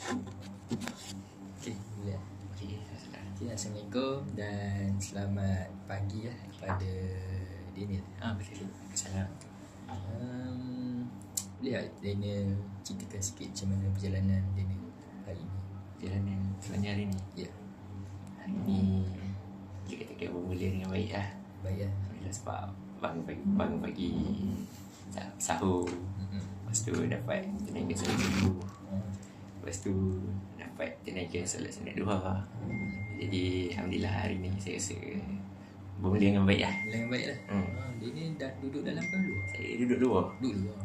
Okay, boleh. Okay, Assalamualaikum dan selamat pagi kepada Daniel. Betul. Salam. Boleh tak Daniel ceritakan sikit macam mana perjalanan Daniel hari ini? Perjalanan sebenarnya hari ni. Ya. Hari ni kita katakan bermula dengan baik lah. Baik lah. Alhamdulillah, sebab bangun pagi sahur. Lepas tu dapat tenaga solat subuh. Lepas tu dapat tenaga solat sunat duha. Jadi Alhamdulillah hari ni saya rasa bermula dengan baik lah. Boleh yang baik lah. Daniel dah duduk dalam ke luar? Saya duduk luar. Duduk luar.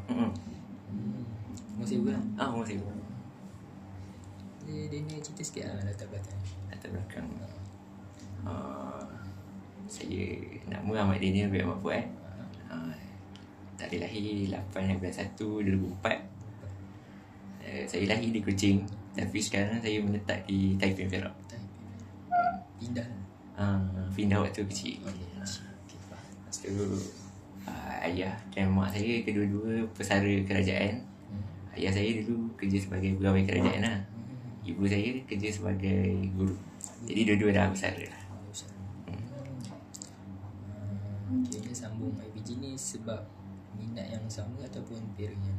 Umur saya berapa? Umur saya Daniel cerita sikit lah latar belakang. latar belakang. Saya nama Ahmad Daniel bin Ahmad Fuad. Tarikh lahir 8 bulan 1 2004. Saya lahir di Kuching, tapi sekarang saya menetap di Taipei Perak. Pindah. Pindah waktu kecil. Lepas tu ayah dan mak saya kedua-dua pesara kerajaan. Ayah saya dulu kerja sebagai pegawai kerajaan lah. Ibu saya kerja sebagai guru. Jadi dua-dua dah pesara lah. Kira sambung IPG ni sebab minat yang sama ataupun parent yang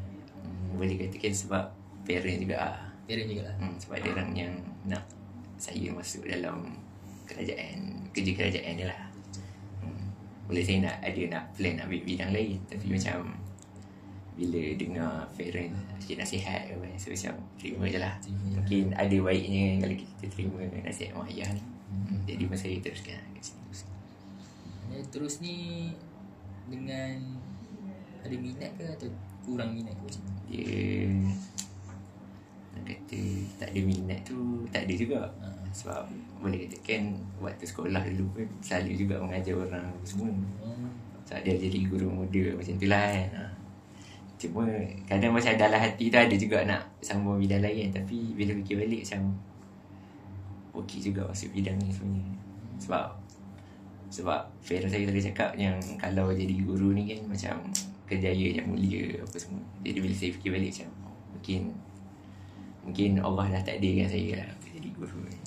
Boleh katakan sebab parent juga lah. parent juga lah. Sebab dia orang yang nak saya masuk dalam kerja kerajaan ni lah. Boleh saya nak plan ambil bidang lain, tapi macam bila dengar parent sikit nasihat ke apa, so macam terima je lah. Mungkin ada baiknya kalau kita terima nasihat mak ayah ni. Jadi masa saya teruskan kat sini. Terus ni dengan ada minat ke atau kurang minat ke macam mana? Dia nak kata tak ada minat tu tak ada juga. Sebab boleh katakan waktu sekolah dulu pun selalu juga mengajar orang semua. Sebab dia jadi guru muda macam tu lah kan. Cuma kadang macam dalam hati tu ada juga nak sambung bidang lain, tapi bila fikir balik macam okey juga masuk bidang ni sebenarnya. Sebab parents saya tadi cakap yang kalau jadi guru ni kan macam kerjaya yang mulia apa semua. Jadi bila saya fikir balik macam mungkin Allah dah takdirkan saya lah jadi guru ni.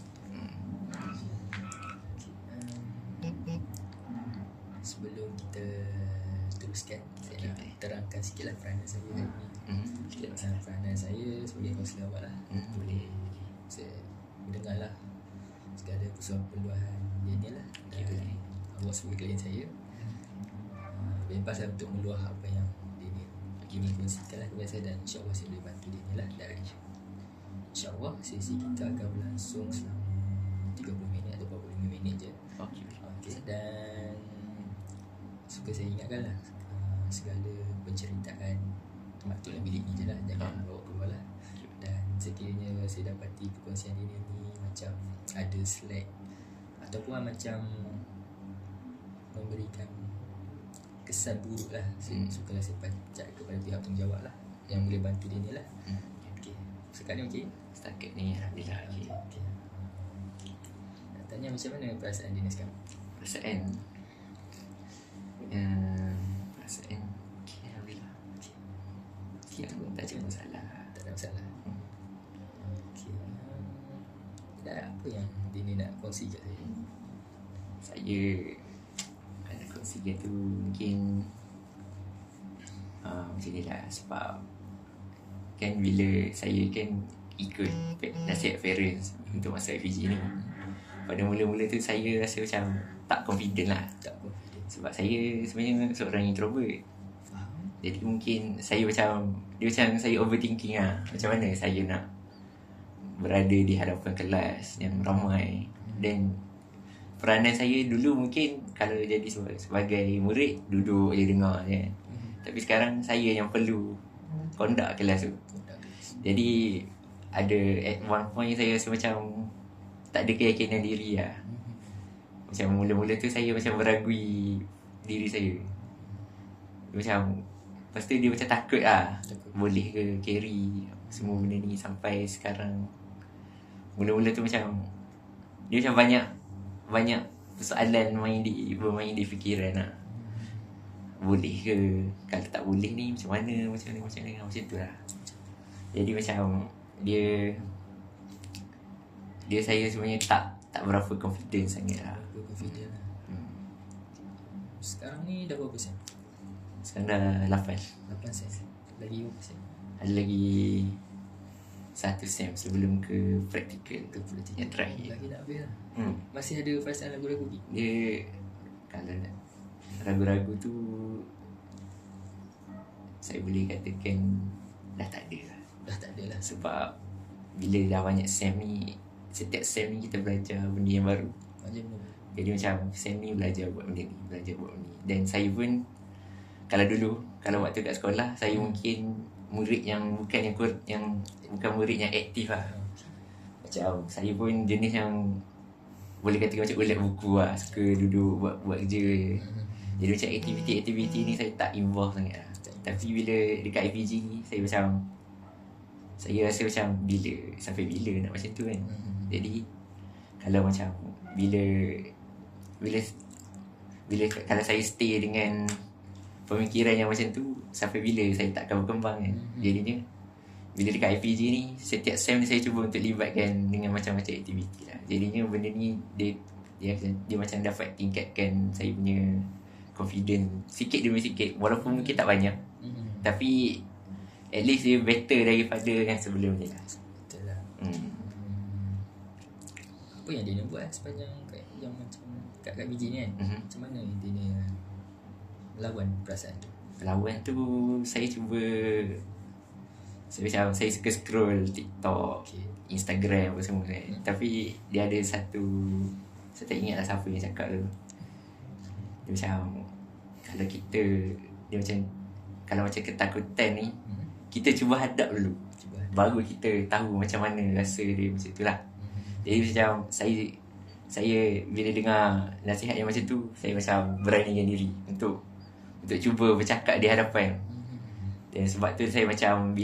Sebelum kita teruskan, saya nak terangkan sikit lah peranan saya hari ni. Peranan saya sebagai kaunselor awak lah. Boleh. Saya mendengar lah segala persoalan Daniel lah. Awak sebagai klien saya bebas lah untuk meluah apa yang Daniel ingin kongsikan lah kepada saya, dan insyaAllah saya boleh bantu Daniel lah. Dan insyaAllah sesi kita akan berlangsung selama 30 minit atau 45 minit je. Okay. Dan suka saya ingatkan lah segala penceritaan patutlah bilik ni je lah, jangan bawa keluar lah. Dan sekiranya saya dapati perkongsian Daniel ni macam ada slack ataupun macam memberikan kesan buruk lah, sukalah saya pacak kepada pihak tanggungjawab lah yang boleh bantu dia ni lah. Okay. Sekarang ni Setakat ni Alhamdulillah okey. Nak tanya macam mana perasaan dia ni sekarang? Perasaan okey, Alhamdulillah. Kita pun tak ada masalah. Tak ada masalah. Okay. Dan apa yang dia ni nak kongsi kat saya? Saya nak kongsikan tu mungkin macam ni lah. Sebab kan bila saya kan ikut nasihat parents untuk masuk FPG ni, pada mula-mula tu saya rasa macam tak confident lah. Sebab saya sebenarnya seorang introvert. Jadi mungkin saya dia macam saya overthinking lah. Macam mana saya nak berada di hadapan kelas yang ramai. Dan peranan saya dulu mungkin kalau jadi sebagai murid duduk je dengar je. Tapi sekarang saya yang perlu conduct kelas tu. Jadi ada at one point saya rasa macam tak ada keyakinan diri lah. Macam mula-mula tu saya macam meragui diri saya. Macam lepas tu dia macam takut lah, boleh ke carry semua benda ni sampai sekarang. Mula-mula tu macam dia macam banyak persoalan bermain di fikiran lah. Boleh ke? Kalau tak boleh ni macam mana macam tu lah. Jadi macam dia dia saya sebenarnya tak berapa confident sangat lah. Aku confident lah. Sekarang ni dah berapa sen? Sekarang dah 8. 8 sen. Lagi berapa sen? Ada lagi 1 sem sebelum ke praktikal yang terakhir. Lagi nak habis lah. Hmm. Masih ada perasaan ragu-ragu ni? Dia kalau nak ragu-ragu tu, saya boleh katakan dah tak ada lah. Dah tak ada lah. Sebab bila dah banyak sem ni, setiap sem ni kita belajar benda yang baru. Macam mana? Jadi macam sem ni belajar buat benda ni, belajar buat benda ni. Dan saya pun, kalau dulu, kalau waktu kat sekolah, saya mungkin murid yang bukan bukan murid yang aktif lah. Macam saya pun jenis yang boleh kata macam ulat buku lah, suka duduk buat kerja. Jadi macam aktiviti-aktiviti ni saya tak involve sangat lah. Tapi bila dekat IPG ni, saya rasa macam sampai bila nak macam tu kan. Jadi kalau macam bila kalau saya stay dengan pemikiran yang macam tu, sampai bila saya tak akan berkembang kan. Jadinya bila dekat IPG ni, setiap sem ni saya cuba untuk libatkan dengan macam-macam aktiviti lah. Jadinya benda ni dia macam dapat tingkatkan saya punya confidence sikit demi sikit, walaupun mungkin tak banyak. Tapi at least dia better daripada yang sebelum ni lah. Betul lah. Apa yang dia nak buat sepanjang yang macam kat IPG ni kan? Macam mana dia ni melawan perasaan tu? Lawan tu saya cuba, saya suka scroll TikTok, Instagram apa semua kan. Tapi dia ada satu, saya tak ingat lah siapa yang cakap tu. Dia macam kalau macam ketakutan ni, kita cuba hadap dulu, baru kita tahu macam mana rasa dia macam tu lah. Jadi macam saya bila dengar nasihat yang macam tu, saya macam beranikan diri untuk cuba bercakap di hadapan. Dan sebab tu saya macam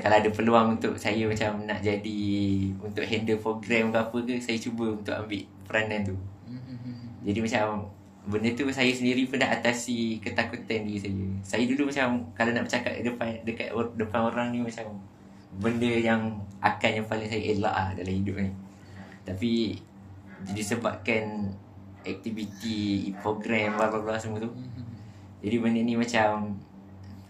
kalau ada peluang untuk saya macam nak jadi untuk handle program ke apa ke, saya cuba untuk ambil peranan tu. Jadi macam benda tu saya sendiri pun dah atasi ketakutan diri saya. Saya dulu macam kalau nak bercakap dekat depan orang ni, macam benda yang paling saya elak lah dalam hidup ni. Tapi disebabkan aktiviti program bla semua tu, jadi benda ni macam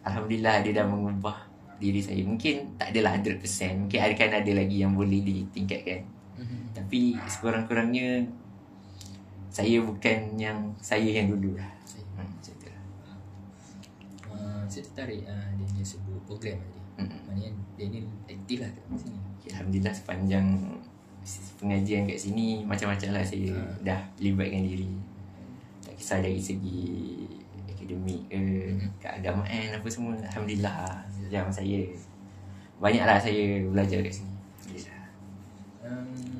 alhamdulillah dia dah mengubah diri saya. Mungkin tak adalah 100%, mungkin akan ada lagi yang boleh ditingkatkan. Tapi sekurang-kurangnya saya bukan saya yang dulu lah. Macam tu lah. Saya tertarik dia sebut program tadi. Maknanya dia ni aktif lah kat sini. Alhamdulillah sepanjang pengajian kat sini, macam-macam lah saya dah libatkan diri. Tak kisah dari segi akademik ke, keagamaan apa semua. Alhamdulillah yang saya banyaklah saya belajar kat sini. Alhamdulillah.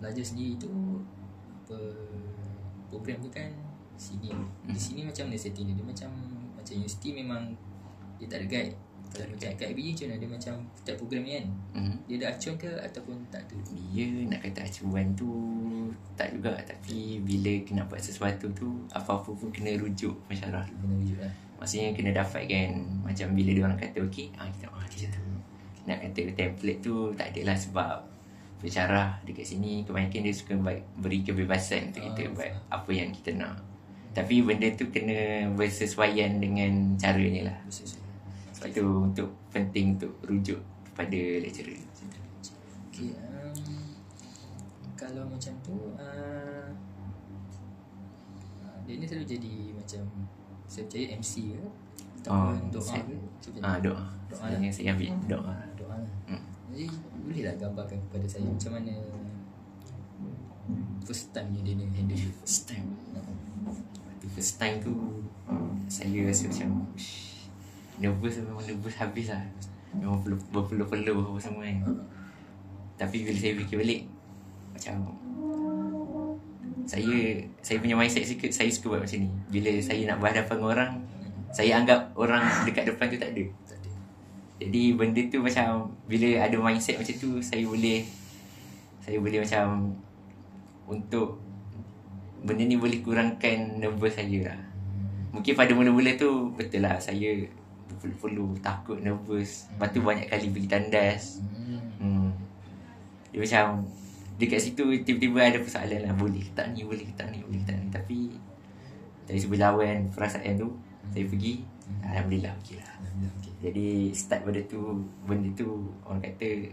Belajar sendiri tu apa, program tu kan sini. Di sini macam mana setting dia? Dia macam universiti memang dia tak ada guide. Kalau macam kat IPG macam mana? Dia macam setiap program ni kan, dia ada acuan ke ataupun tak ada? Dia nak kata acuan tu tak juga. Tapi bila kena buat sesuatu tu, apa-apa pun kena rujuk masyarakat. Kena rujuk lah. Maksudnya kena dapatkan. Macam bila dia orang kata okey, kita macam tu. Nak kata template tu tak adalah, sebab pensyarah dekat sini kebanyakan dia suka beri kebebasan untuk kita buat apa yang kita nak. Tapi benda tu kena bersesuaian dengan caranya lah. Sebab tu untuk penting untuk rujuk kepada lecturer. Okay, kalau macam tu dia ni selalu jadi macam, saya percaya MC ke ataupun doa ke? Doa. Sebenarnya saya ambil doa lah. Jadi boleh tak gambarkan kepada saya macam mana first time dia ni handle you? First time tu saya rasa macam nervous, memang nervous habis lah. Memang berpeluh-peluh apa semua kan. Tapi bila saya fikir balik, macam saya punya mindset saya suka buat macam ni. Bila saya nak berhadapan dengan orang, saya anggap orang dekat depan tu tak ada. Jadi benda tu macam bila ada mindset macam tu, saya boleh macam untuk benda ni boleh kurangkan nervous saya lah. Mungkin pada mula-mula tu betul lah saya perlu takut, nervous. Lepas tu banyak kali pergi tandas. Dia macam dekat situ tiba-tiba ada persoalan lah, boleh tak ni, boleh tak ni, boleh tak ni. Tapi dari sebuah lawan perasaan tu, saya pergi, Alhamdulillah okey lah. Okay. Jadi start pada tu, benda tu orang kata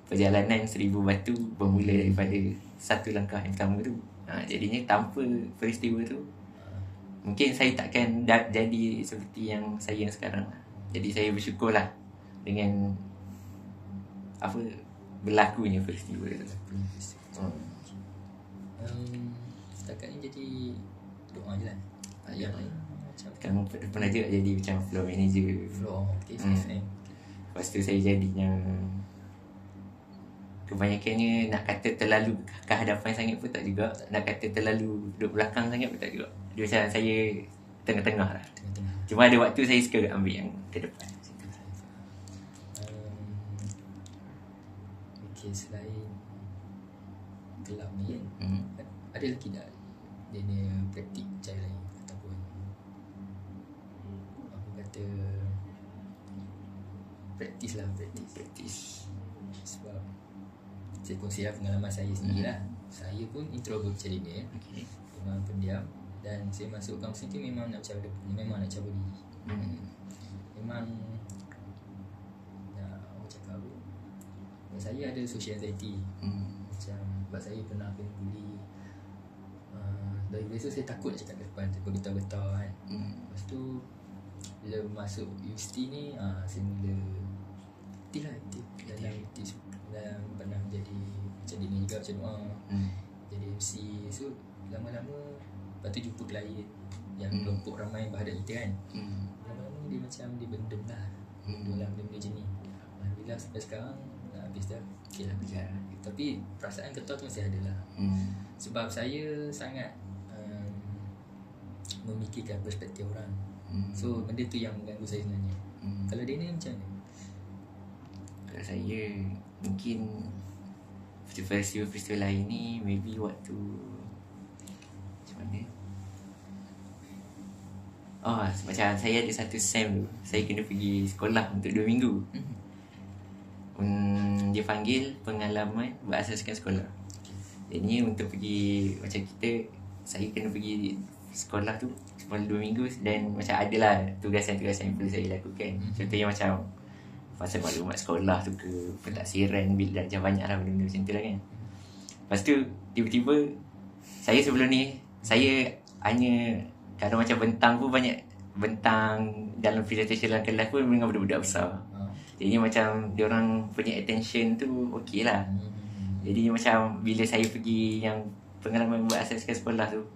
perjalanan 1000 batu bermula daripada satu langkah yang pertama tu. Jadinya tanpa peristiwa tu, mungkin saya takkan jadi seperti yang saya yang sekarang. Jadi saya bersyukur lah dengan apa berlakunya peristiwa tu. Setakat ni jadi doa je lah. Yang lain macam Sekarang pernah juga jadi macam floor manager. floor, okay, FM. Lepas tu saya jadi yang kebanyakannya nak kata terlalu ke hadapan sangat pun tak juga, nak kata terlalu duduk belakang sangat pun tak juga. Dia macam saya tengah-tengah lah. Tengah-tengah. Cuma ada waktu saya suka ambil yang ke depan. Okay, selain kelab ni kan, ada lagi tak dia ni praktik cara lain ataupun apa kata praktis lah, praktis. Sebab saya kongsi lah pengalaman saya sendiri lah. Saya pun introvert macam ni Okay. memang pendiam, dan saya masuk kampus tu memang nak cabut, memang nak cabut diri. Memang nak orang cakap apa, saya ada social anxiety. Macam sebab saya pernah kena bully. Dari biasa saya takut nak cakap depan, bergetar-getar kan. Lepas tu bila masuk universiti ni, saya mula aktif dalam pernah jadi macam dia ni juga, macam doa, jadi MC. So lama-lama lepas tu jumpa klien yang kelompok ramai berhadap kita kan. Lama-lama dia macam dia bendam lah dalam benda-benda macam ni. Alhamdulillah sampai sekarang dah habis dah. Okay lah, tapi perasaan ketua tu masih ada lah. Sebab saya sangat memikirkan perspektif orang. So benda tu yang mengganggu saya sebenarnya. Kalau dia ni macam mana? Kalau saya mungkin peristiwa-peristiwa lain ni maybe waktu macam mana, macam saya ada satu sem tu, saya kena pergi sekolah untuk 2 minggu. Dia panggil pengalaman berasaskan sekolah. Jadinya untuk pergi macam kita, saya kena pergi sekolah tu selama 2 minggu, dan macam adalah tugasan-tugasan yang perlu saya lakukan. Contohnya macam pasal maklumat sekolah tu ke, pentaksiran bil, dan macam banyak lah benda-benda macam tu lah kan. Lepas tu tiba-tiba saya sebelum ni, saya hanya kalau macam bentang pun banyak, bentang dalam presentation dalam kelas pun dengan budak-budak besar. Jadi macam diorang punya attention tu okey lah. Jadi macam bila saya pergi yang pengalaman berasaskan sekolah tu,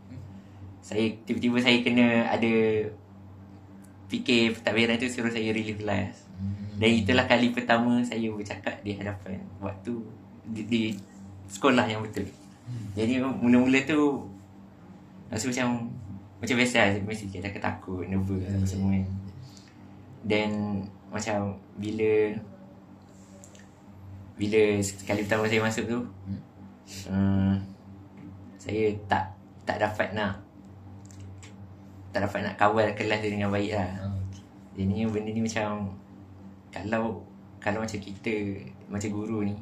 saya tiba-tiba saya kena ada fikir pentadbiran tu suruh saya relief kelas. Dan itulah kali pertama saya bercakap di hadapan waktu di sekolah yang betul. Jadi mula-mula tu rasa macam biasa lah, mesti kita takut, nervous apa semua kan. Dan macam bila sekali pertama saya masuk tu, saya tak dapat nak kawal kelas tu dengan baik lah. Jadinya benda ni macam kalau macam kita, macam guru ni,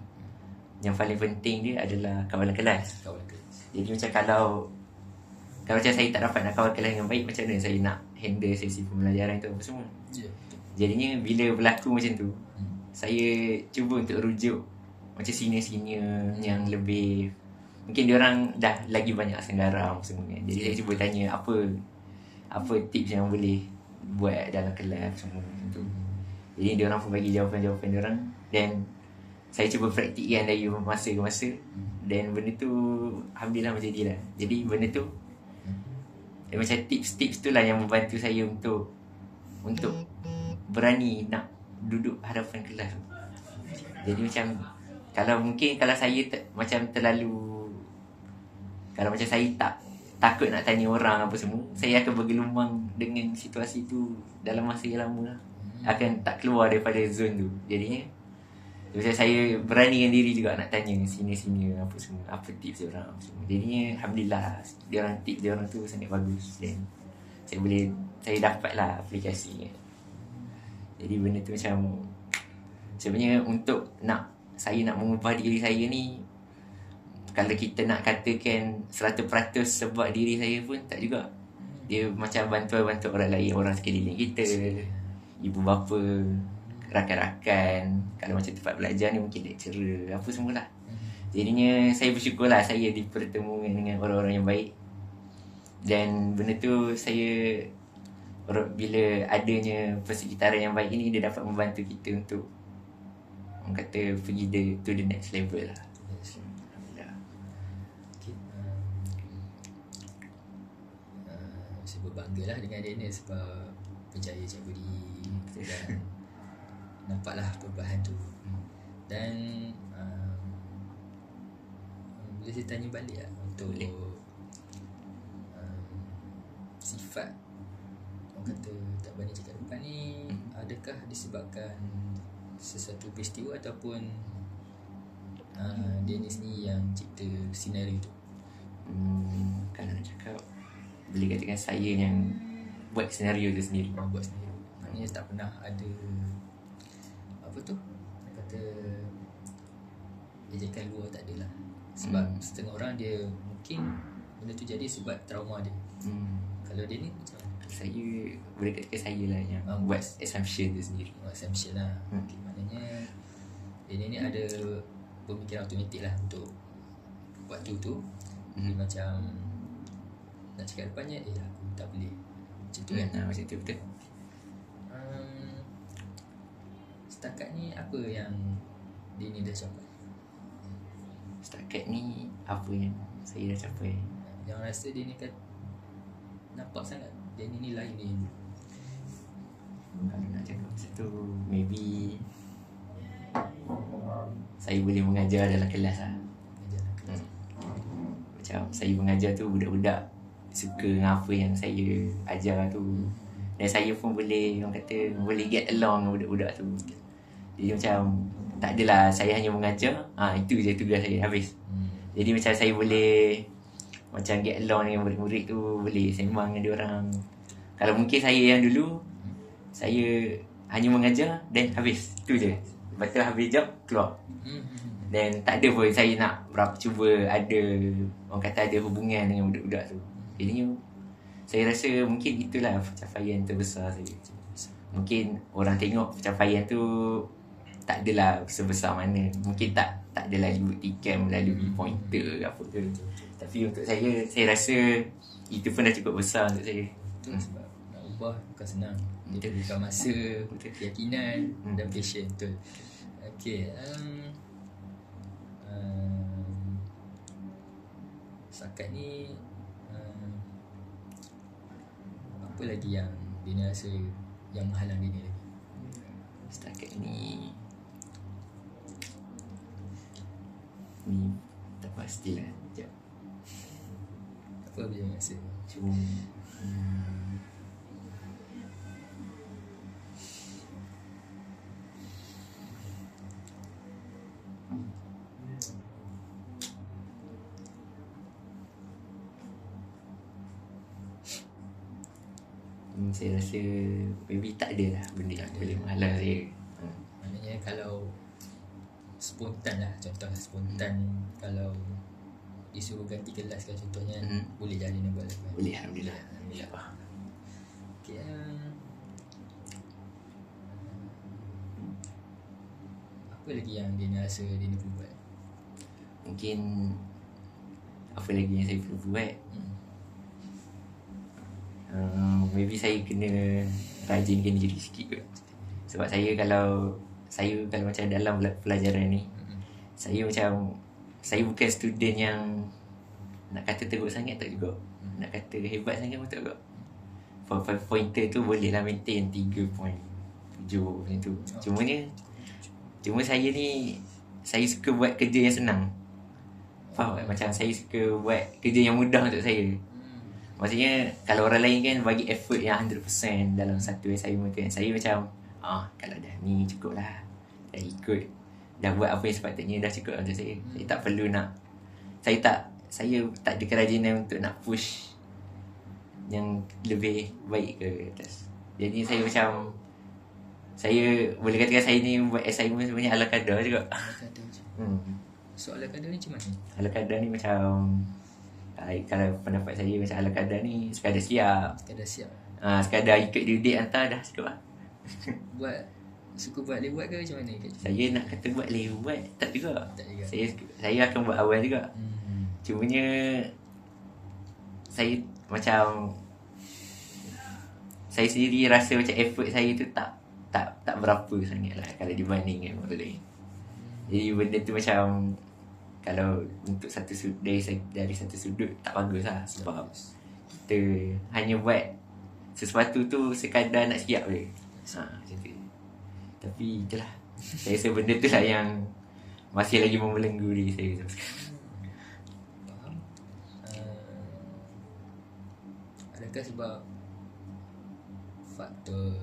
yang paling penting dia adalah kawalan kelas. Jadi macam kalau macam saya tak dapat nak kawal kelas dengan baik, macam mana saya nak handle sesi pembelajaran tu apa semua. Jadinya bila berlaku macam tu, saya cuba untuk rujuk macam senior-senior yang lebih, mungkin diorang dah lagi banyak senggarang semua kan. Jadi saya cuba tanya apa tips yang boleh buat dalam kelas semua macam tu. Jadi diorang pun bagi jawapan-jawapan diorang, dan saya cuba praktikkan dari masa ke masa, dan benda tu alhamdulillah menjadi lah. Jadi benda tu macam tips-tips tu lah yang membantu saya untuk berani nak duduk hadapan kelas. Jadi macam kalau saya macam terlalu, kalau macam saya takut nak tanya orang apa semua, saya akan bergelumang dengan situasi tu dalam masa yang lama lah. Akan tak keluar daripada zone tu. Jadinya macam saya beranikan diri juga nak tanya senior-senior apa semua, apa tips dia orang apa semua. Jadinya alhamdulillah tips dia orang tu sangat bagus, dan saya dapat lah aplikasinya. Jadi benda tu macam sebenarnya untuk nak saya nak mengubah diri saya ni, kalau kita nak katakan 100% sebab diri saya pun tak juga. Dia macam bantu orang lain, orang sekeliling kita, ibu bapa, rakan-rakan. Kalau macam tempat belajar ni mungkin lecturer, apa semualah. Jadinya saya bersyukur lah saya dipertemukan dengan orang-orang yang baik. Dan benda tu saya, bila adanya persekitaran yang baik ini, dia dapat membantu kita untuk, orang kata, pergi to the next level lah. Okay. Saya berbangga lah dengan Daniel sebab berjaya jaga diri dan nampaklah perubahan tu. Dan boleh saya tanya balik lah untuk sifat orang kata tak berani cakap depan ni, adakah disebabkan sesuatu peristiwa ataupun Dennis ni yang cipta senario tu? Kalau nak cakap, boleh katakan saya yang buat senario tu sendiri. Buat sendiri. Maknanya tak pernah ada apa tu, kata ejekan luar, tak adalah. Sebab setengah orang dia mungkin benda tu jadi sebab trauma dia. Kalau dia ni macam mana? Saya boleh katakan saya lah yang buat assumption tu sendiri. Assumption lah. Okay, maknanya dia ni ada pemikiran automatik lah untuk waktu tu. Dia macam nak cakap depannya, aku tak boleh. Macam tu kan? Macam tu, betul. Setakat ni apa yang dia ni dah capai? Setakat ni apa yang saya dah capai? Yang rasa dia ni kan nampak sangat dia ni lain dia ni. Kalau nak cakap macam tu, maybe saya boleh mengajar dalam kelas lah. Macam saya mengajar tu, budak-budak suka dengan apa yang saya ajar tu. Dan saya pun boleh, orang kata, boleh get along dengan budak-budak tu. Jadi macam tak adalah saya hanya mengajar, itu je tugas saya, habis. Jadi macam saya boleh macam get along dengan murid-murid tu, boleh sembang dengan diorang. Kalau mungkin saya yang dulu, saya hanya mengajar dan habis, tu je. Lepas tu habis job, keluar. Dan tak ada pun saya nak berapa cuba ada, orang kata, ada hubungan dengan budak-budak tu. Jadinya saya rasa mungkin itulah pencapaian terbesar saya. Mungkin orang tengok pencapaian tu tak adalah sebesar mana. Mungkin tak adalah dibuktikan melalui pointer apa tu. Tapi untuk saya rasa itu pun dah cukup besar untuk saya. Sebab nak ubah bukan senang. Dia bukan masa, keyakinan dan passion. Betul. Okay. Setakat ni apa lagi yang dia ni rasa yang menghalang dia ni lagi? Setakat ni tak pastilah. Sekejap. Apa dia rasa? Cuma saya rasa maybe tak ada lah benda yang boleh menghalang saya. Maknanya kalau spontan lah, contohnya spontan, kalau disuruh ganti kelas kan contohnya, boleh jadi nak buat lah. Boleh, Alhamdulillah. Okay, apa lagi yang dia ni rasa dia ni perlu buat? Mungkin apa lagi yang saya perlu buat? Maybe saya kena rajinkan diri sikit kot. Sebab saya kalau macam dalam pelajaran ni, saya bukan student yang nak kata teruk sangat tak juga, nak kata hebat sangat pun tak juga. 5 pointer tu boleh lah maintain 3.7 macam tu. Cuma saya ni, saya suka buat kerja yang senang. Faham tak? Macam saya suka buat kerja yang mudah untuk saya. Maksudnya kalau orang lain kan bagi effort yang 100% dalam satu assignment kan, saya macam kalau dah ni cukup lah, dah ikut, dah buat apa yang sepatutnya, dah cukup untuk saya. Saya tak perlu nak, saya tak ada kerajinan untuk nak push yang lebih baik ke atas. Jadi saya macam Saya boleh katakan saya ni buat assignment sebenarnya ala kadar juga. Kadar je. Soalan kadar ni macam mana? Ala kadar ni macam kalau pendapat saya macam ala kadar ni sekadar siap. Kadar siap. Sekadar ikut due date hantar dah cukup lah. Suka buat lewat ke macam mana? Saya nak kata buat lewat tak juga. Tak juga. Saya akan buat awal juga. Cumanya saya macam saya sendiri rasa macam effort saya tu tak berapa sangat lah kalau dibanding dengan orang lain. Jadi benda tu macam kalau untuk dari satu sudut tak bagus lah. Sebab kita hanya buat sesuatu tu sekadar nak siap je. Macam tu. Tapi itulah, saya rasa benda tu lah yang masih lagi membelenggu diri saya sampai sekarang. Faham. Adakah sebab faktor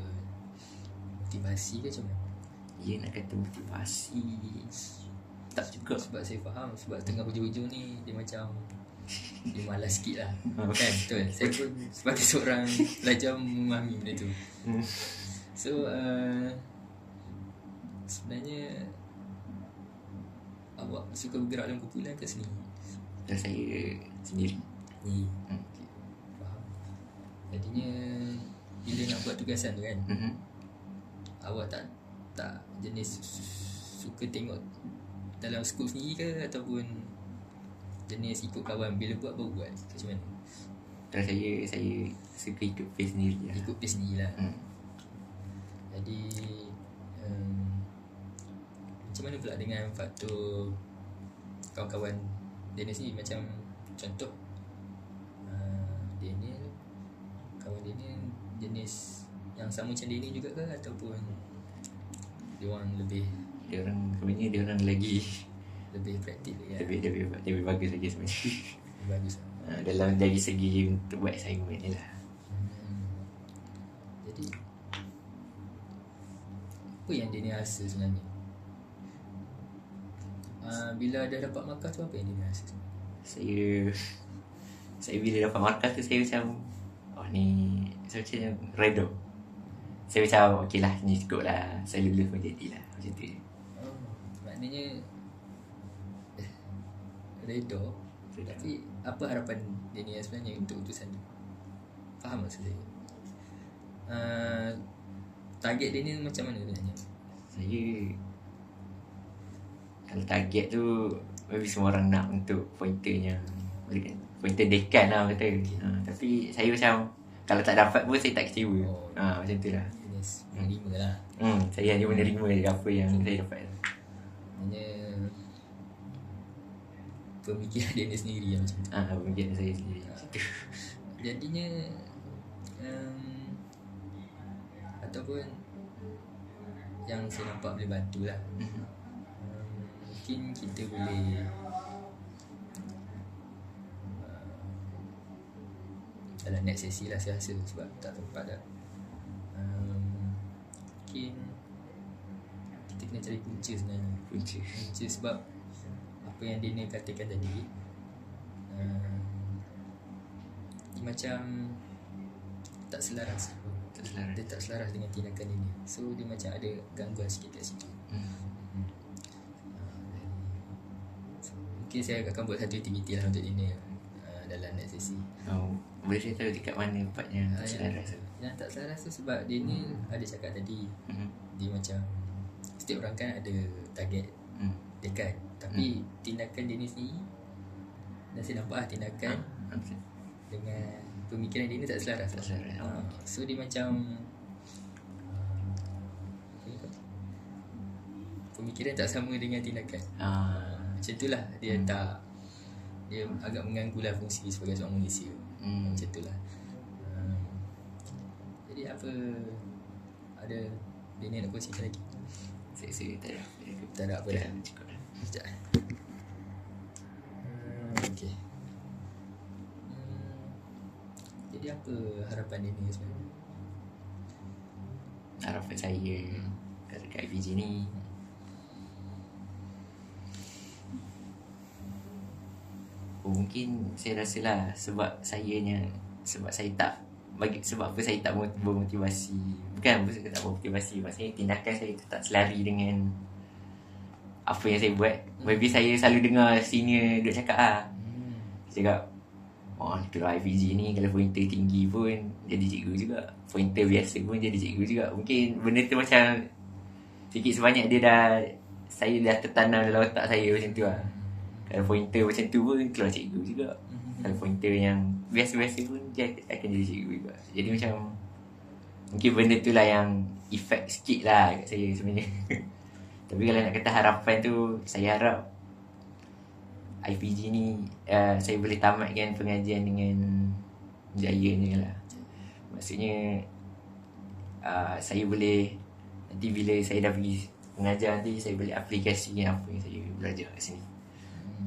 motivasi ke macam mana? Ya, nak kata motivasi tak juga. Sebab saya faham, sebab tengah hujung-hujung ni dia macam dia malas sikit lah. Kan, betul. Saya pun sebagai seorang pelajar memahami benda tu. So sebenarnya awak suka bergerak dalam kumpulan ke sendiri? Dan saya sendiri. Okay. Faham. Jadinya bila nak buat tugasan tu kan, awak tak jenis suka tengok dalam skop sendiri ke, ataupun jenis ikut kawan bila buat baru buat macam mana? Dan saya suka ikut pace sendiri lah. Ikut pace sendiri lah. Jadi macam mana pula dengan faktor kawan-kawan Daniel ni? Macam contoh Daniel, kawan Daniel jenis yang sama macam Daniel juga ke, ataupun dia orang lebih, dia orang lagi lebih praktik ya? lebih bagus lagi sebenarnya. Lebih bagus dalam dari segi untuk buat assignment ni lah. Jadi apa yang Daniel rasa sebenarnya? Bila dah dapat markah tu, apa yang Daniel rasa sebenarnya? Saya bila dapat markah tu saya macam ni saya macam redha. Saya macam okey lah, ni cukup lah, saya lulus pun jadilah macam tu. Maknanya redha. Tapi apa harapan Daniel sebenarnya untuk utusan tu? Faham maksud saya? Target Daniel macam mana sebenarnya? Saya kalau target tu maybe semua orang nak untuk pointernya, pointer dekan lah kata. Tapi saya macam kalau tak dapat pun saya tak kecewa. Macam tu lah. Yes, menerima lah. Saya hanya menerima je apa yang saya dapat. Hanya pemikiran Daniel sendiri yang macam tu. Pemikiran saya sendiri macam tu. Jadinya ataupun yang saya nampak boleh bantu lah. Mungkin kita boleh dalam next sesi lah saya rasa, sebab tak tempat dah. Mungkin kita kena cari punca sebenarnya. Punca sebab apa yang Daniel katakan tadi, dia macam tak selaras. Dia tak selaras dengan tindakan ini. So dia macam ada gangguan sikit kat situ. Mungkin saya akan buat satu aktiviti lah untuk Daniel dalam next sesi. Boleh saya tahu dekat mana tempatnya tak selaras? Yang tak selaras tu sebab Daniel ada cakap tadi, dia macam setiap orang kan ada target dekat, tapi tindakan Daniel sendiri, dan saya nampak tindakan dengan pemikiran Daniel tak selaras. So dia macam pemikiran tak sama dengan tindakan. Macam itulah dia dia agak mengganggulah fungsi sebagai seorang manusia. Macam itulah. Jadi apa ada Daniel nak kongsikan lagi? Saya tak ada apa dah. Cukup dah. Sekejap. Okey. Jadi apa harapan Daniel sebenarnya? Harapan saya dekat IPG ni, mungkin saya rasalah sebab saya tak sebab apa saya tak bermotivasi. Bukan saya tak bermotivasi, maksudnya tindakan saya tu tak selari dengan apa yang saya buat. Maybe saya selalu dengar senior duk cakap Dia cakap, kalau IPG ni kalau pointer tinggi pun jadi cikgu juga, pointer biasa pun jadi cikgu juga. Mungkin benda tu macam sikit sebanyak saya dah tertanam dalam otak saya macam tu lah. Kalau pointer macam tu pun keluar cikgu juga. Kalau pointer yang biasa-biasa pun dia akan jadi cikgu juga. Jadi macam mungkin benda tu lah yang efek sikit lah kat saya sebenarnya. Tapi kalau nak kata harapan tu, saya harap IPG ni saya boleh tamatkan pengajian dengan jayanya lah. Maksudnya saya boleh, nanti bila saya dah pergi mengajar nanti, saya boleh aplikasikan apa yang saya belajar kat sini.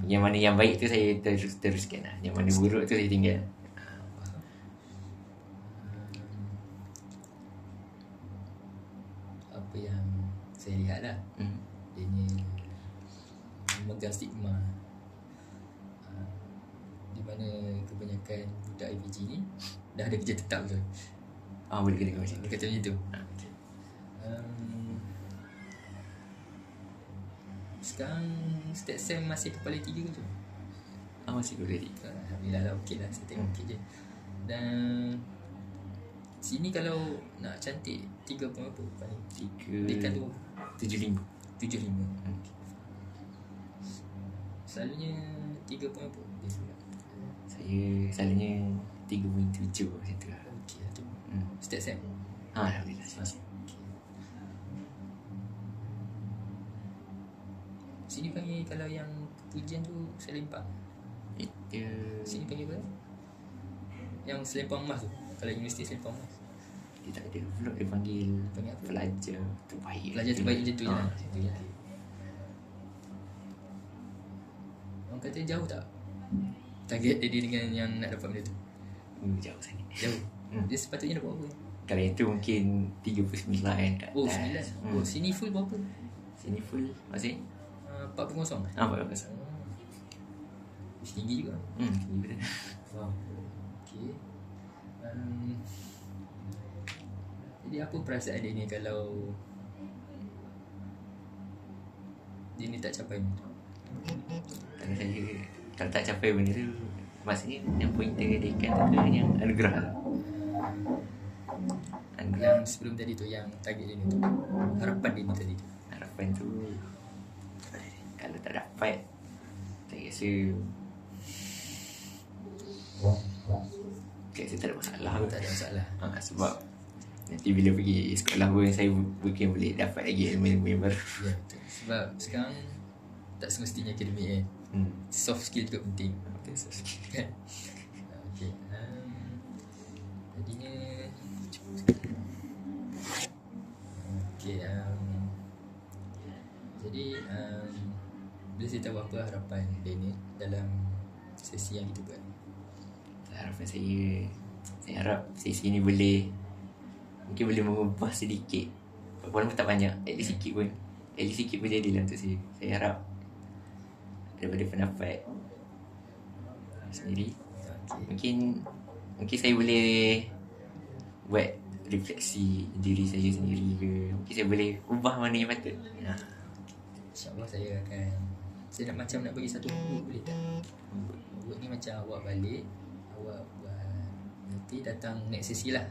Yang mana yang baik tu saya teruskan lah. Yang mana buruk tu saya tinggal. Apa yang saya lihat lah, dia ni memegang stigma, di mana kebanyakan budak IPG ni dah ada kerja tetap tu. Boleh kata macam tu. Dia kata macam tu. Sekarang stat sem masih kepala 3 tu. Masih boleh di. Alhamdulillah lah, okey lah. Saya tengok okey je. Dan sini kalau nak cantik 3 pun apa paling? 3 Dekat tu 75. 75. Selalunya 3 pun apa? Biasa. Saya selalunya 3.7 macam tu lah. Okey lah tu. Stat sem. Alhamdulillah. Sini panggil kalau yang pujian tu selempang. Sini panggil apa? Yang selempang emas tu. Kalau universiti selempang emas. Dia tak ada pula, dia panggil apa? Pelajar terbaik. Pelajar terbaik macam tu je lah. Macam tu je. Orang kata jauh tak target dia dengan yang nak dapat benda tu? Jauh sangat. Jauh. Dia sepatutnya dapat apa? Kalau itu mungkin 39 kat Oh, atas. 9. Sini full berapa? Sini full masih 4.0. bagus. Tinggi juga. Tinggi betul. Wow. Okey. Jadi apa perasaan dia ni kalau dia ni tak capai ni? Kalau tak capai benda tu, maksudnya yang pointer dekan tu yang anugerah lah. Yang sebelum tadi tu, yang target dia ni tu, harapan dia ni tadi tu. Harapan tu kalau tak dapat, saya rasa tak ada masalah. Tak ada masalah. Sebab nanti bila pergi sekolah pun saya mungkin boleh dapat lagi ilmu-ilmu baru. Ya, betul. Sebab sekarang tak semestinya akademik soft skill juga penting. Kan? Okey. Tadinya okey, jadi boleh saya tahu apa harapan dia ni dalam sesi yang kita buat ni? Harapan saya harap sesi ni mungkin boleh mengubah sedikit, walaupun tak banyak, at least sikit pun jadilah untuk saya. Saya harap daripada pendapat sendiri, mungkin saya boleh buat refleksi diri saya sendiri ke, mungkin saya boleh ubah mana yang patut. InsyaAllah saya nak bagi satu buku, boleh tak? Buat ni macam awak balik, awak buat, nanti datang next sesi lah,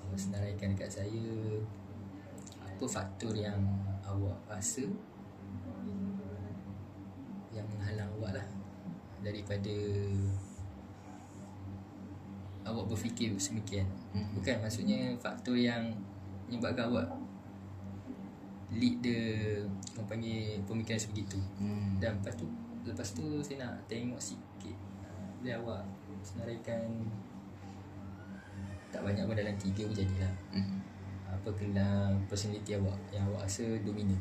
awak senaraikan dekat saya apa faktor yang awak rasa yang menghalang awak lah daripada awak berfikir semikian. Bukan maksudnya faktor yang menyebabkan awak lead orang panggil pemikiran sebegitu. Dan lepas tu saya nak tengok sikit, bila awak senaraikan tak banyak pun, dalam 3 pun jadilah. Apa kena personality awak yang awak rasa dominan,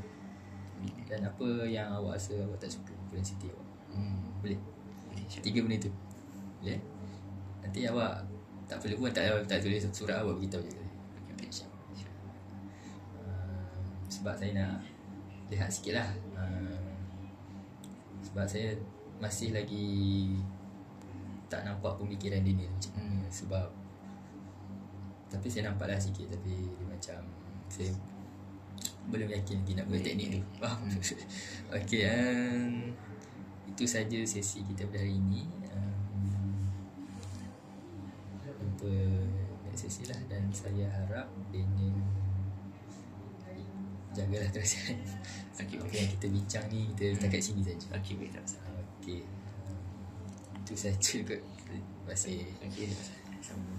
dan apa yang awak rasa awak tak suka personality awak. Boleh? 3 benda tu boleh? Nanti awak tak perlu pun, tak tulis surat, awak beritahu je. Sebab saya nak lihat sikit lah, sebab saya masih lagi tak nampak pemikiran dia ni macam mana. Sebab Tapi saya nampak lah sikit. Tapi dia macam saya belum yakin lagi nak buat teknik tu. Faham? Okay, itu saja sesi kita pada hari ini. Jumpa next sesi lah. Dan saya harap Daniel jagalah kerasian. Okay, Apa yang kita bincang ni, kita setakat sini saja. Okay, baik, tak masalah. Okay, itu saja kot. Terima kasih. Okay, tak masalah. Sama.